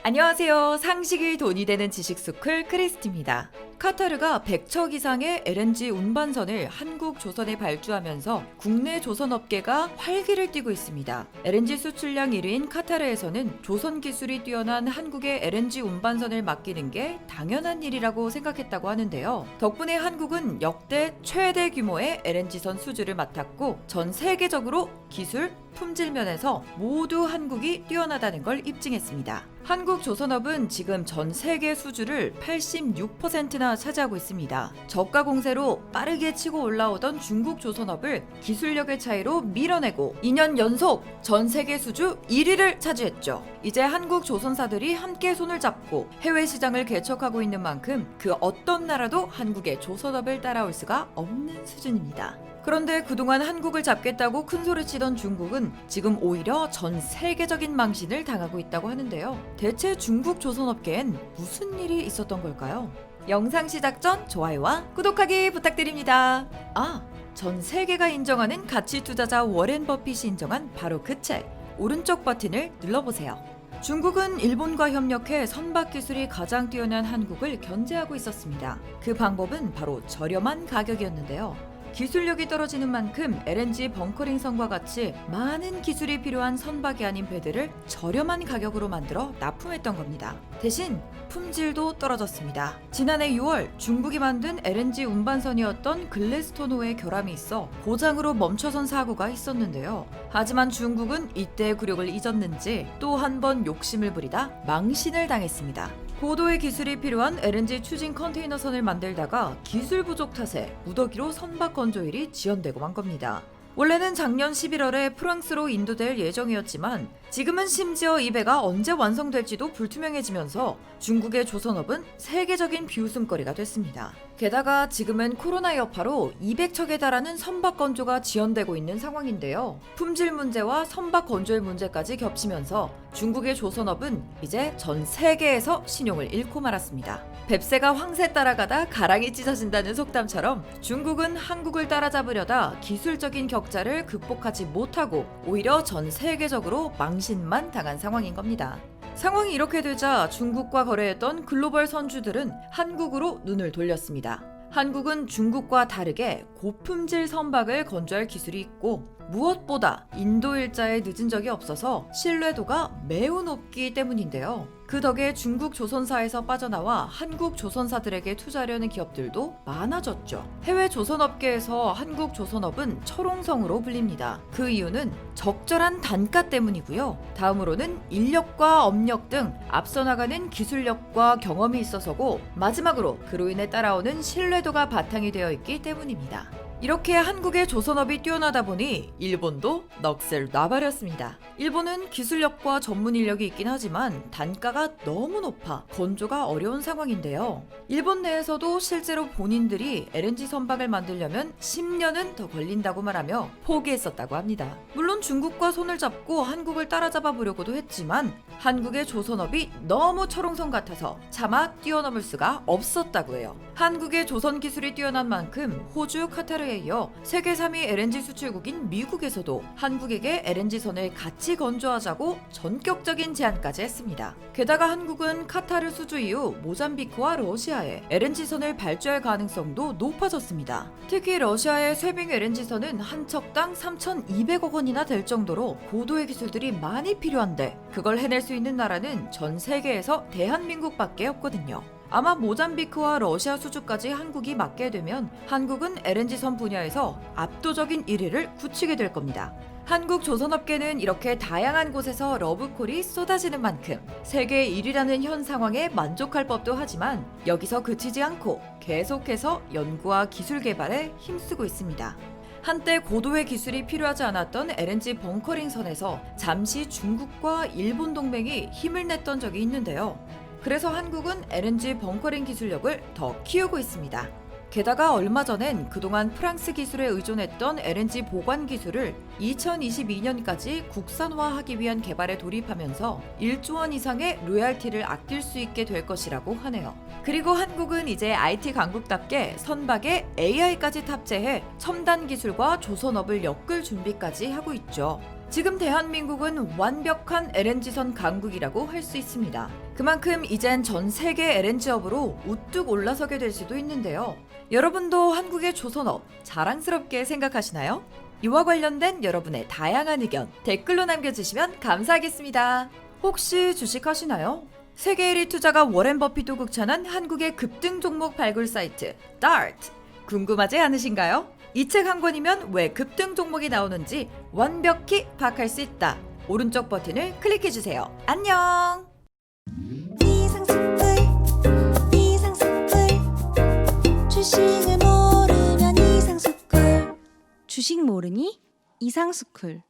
안녕하세요. 상식이 돈이 되는 지식스쿨 크리스티입니다. 카타르가 100척 이상의 LNG 운반선을 한국 조선에 발주하면서 국내 조선업계가 활기를 띠고 있습니다. LNG 수출량 1위인 카타르에서는 조선 기술이 뛰어난 한국의 LNG 운반선을 맡기는 게 당연한 일이라고 생각했다고 하는데요. 덕분에 한국은 역대 최대 규모의 LNG선 수주를 맡았고 전 세계적으로 기술, 품질 면에서 모두 한국이 뛰어나다는 걸 입증했습니다. 한국 조선업은 지금 전 세계 수주를 86%나 차지하고 있습니다. 저가 공세로 빠르게 치고 올라오던 중국 조선업을 기술력의 차이로 밀어내고 2년 연속 전 세계 수주 1위를 차지했죠. 이제 한국 조선사들이 함께 손을 잡고 해외 시장을 개척하고 있는 만큼 그 어떤 나라도 한국의 조선업을 따라올 수가 없는 수준입니다. 그런데 그동안 한국을 잡겠다고 큰소리치던 중국은 지금 오히려 전 세계적인 망신을 당하고 있다고 하는데요. 대체 중국 조선업계엔 무슨 일이 있었던 걸까요? 영상 시작 전 좋아요와 구독하기 부탁드립니다. 전 세계가 인정하는 가치 투자자 워렌 버핏이 인정한 바로 그 책, 오른쪽 버튼을 눌러보세요. 중국은 일본과 협력해 선박 기술이 가장 뛰어난 한국을 견제하고 있었습니다. 그 방법은 바로 저렴한 가격이었는데요. 기술력이 떨어지는 만큼 LNG 벙커링선과 같이 많은 기술이 필요한 선박이 아닌 배들을 저렴한 가격으로 만들어 납품했던 겁니다. 대신 품질도 떨어졌습니다. 지난해 6월 중국이 만든 LNG 운반선이었던 글래스톤호에 결함이 있어 고장으로 멈춰선 사고가 있었는데요. 하지만 중국은 이때의 굴욕을 잊었는지 또 한 번 욕심을 부리다 망신을 당했습니다. 고도의 기술이 필요한 LNG 추진 컨테이너선을 만들다가 기술 부족 탓에 무더기로 선박 건조일이 지연되고 만 겁니다. 원래는 작년 11월에 프랑스로 인도될 예정이었지만 지금은 심지어 이 배가 언제 완성될지도 불투명해지면서 중국의 조선업은 세계적인 비웃음거리가 됐습니다. 게다가 지금은 코로나 여파로 200척에 달하는 선박 건조가 지연되고 있는 상황인데요. 품질 문제와 선박 건조일 문제까지 겹치면서 중국의 조선업은 이제 전 세계에서 신용을 잃고 말았습니다. 뱁새가 황새 따라가다 가랑이 찢어진다는 속담처럼 중국은 한국을 따라잡으려다 기술적인 격차를 극복하지 못하고 오히려 전 세계적으로 망신만 당한 상황인 겁니다. 상황이 이렇게 되자 중국과 거래했던 글로벌 선주들은 한국으로 눈을 돌렸습니다. 한국은 중국과 다르게 고품질 선박을 건조할 기술이 있고 무엇보다 인도 일자에 늦은 적이 없어서 신뢰도가 매우 높기 때문인데요. 그 덕에 중국 조선사에서 빠져나와 한국 조선사들에게 투자하려는 기업들도 많아졌죠. 해외 조선업계에서 한국 조선업은 철옹성으로 불립니다. 그 이유는 적절한 단가 때문이고요. 다음으로는 인력과 업력 등 앞서 나가는 기술력과 경험이 있어서고 마지막으로 그로 인해 따라오는 신뢰도가 바탕이 되어 있기 때문입니다. 이렇게 한국의 조선업이 뛰어나다 보니 일본도 넋을 놔버렸습니다. 일본은 기술력과 전문 인력이 있긴 하지만 단가가 너무 높아 건조가 어려운 상황인데요. 일본 내에서도 실제로 본인들이 LNG 선박을 만들려면 10년은 더 걸린다고 말하며 포기했었다고 합니다. 물론 중국과 손을 잡고 한국을 따라잡아 보려고도 했지만 한국의 조선업이 너무 철옹성 같아서 차마 뛰어넘을 수가 없었다고 해요. 한국의 조선 기술이 뛰어난 만큼 호주, 카타르에 이어 세계 3위 LNG 수출국인 미국에서도 한국에게 LNG선을 같이 건조하자고 전격적인 제안까지 했습니다. 게다가 한국은 카타르 수주 이후 모잠비크와 러시아에 LNG선을 발주할 가능성도 높아졌습니다. 특히 러시아의 쇠빙 LNG선은 한 척당 3,200억 원이나 될 정도로 고도의 기술들이 많이 필요한데 그걸 해낼 수 있는 나라는 전 세계에서 대한민국밖에 없거든요. 아마 모잠비크와 러시아 수주까지 한국이 맡게 되면 한국은 LNG선 분야에서 압도적인 1위를 굳히게 될 겁니다. 한국 조선업계는 이렇게 다양한 곳에서 러브콜이 쏟아지는 만큼 세계 1위라는 현 상황에 만족할 법도 하지만 여기서 그치지 않고 계속해서 연구와 기술 개발에 힘쓰고 있습니다. 한때 고도의 기술이 필요하지 않았던 LNG 벙커링선에서 잠시 중국과 일본 동맹이 힘을 냈던 적이 있는데요. 그래서 한국은 LNG 벙커링 기술력을 더 키우고 있습니다. 게다가 얼마 전엔 그동안 프랑스 기술에 의존했던 LNG 보관 기술을 2022년까지 국산화하기 위한 개발에 돌입하면서 1조 원 이상의 로열티를 아낄 수 있게 될 것이라고 하네요. 그리고 한국은 이제 IT 강국답게 선박에 AI까지 탑재해 첨단 기술과 조선업을 엮을 준비까지 하고 있죠. 지금 대한민국은 완벽한 LNG선 강국이라고 할 수 있습니다. 그만큼 이젠 전 세계 LNG업으로 우뚝 올라서게 될 수도 있는데요. 여러분도 한국의 조선업 자랑스럽게 생각하시나요? 이와 관련된 여러분의 다양한 의견 댓글로 남겨주시면 감사하겠습니다. 혹시 주식하시나요? 세계 1위 투자가 워렌 버핏도 극찬한 한국의 급등 종목 발굴 사이트 DART 궁금하지 않으신가요? 이 책 한 권이면 왜 급등 종목이 나오는지 완벽히 파악할 수 있다. 오른쪽 버튼을 클릭해주세요. 안녕! 이상스쿨 주식을 모르면 이상스쿨 주식 모르니 이상스쿨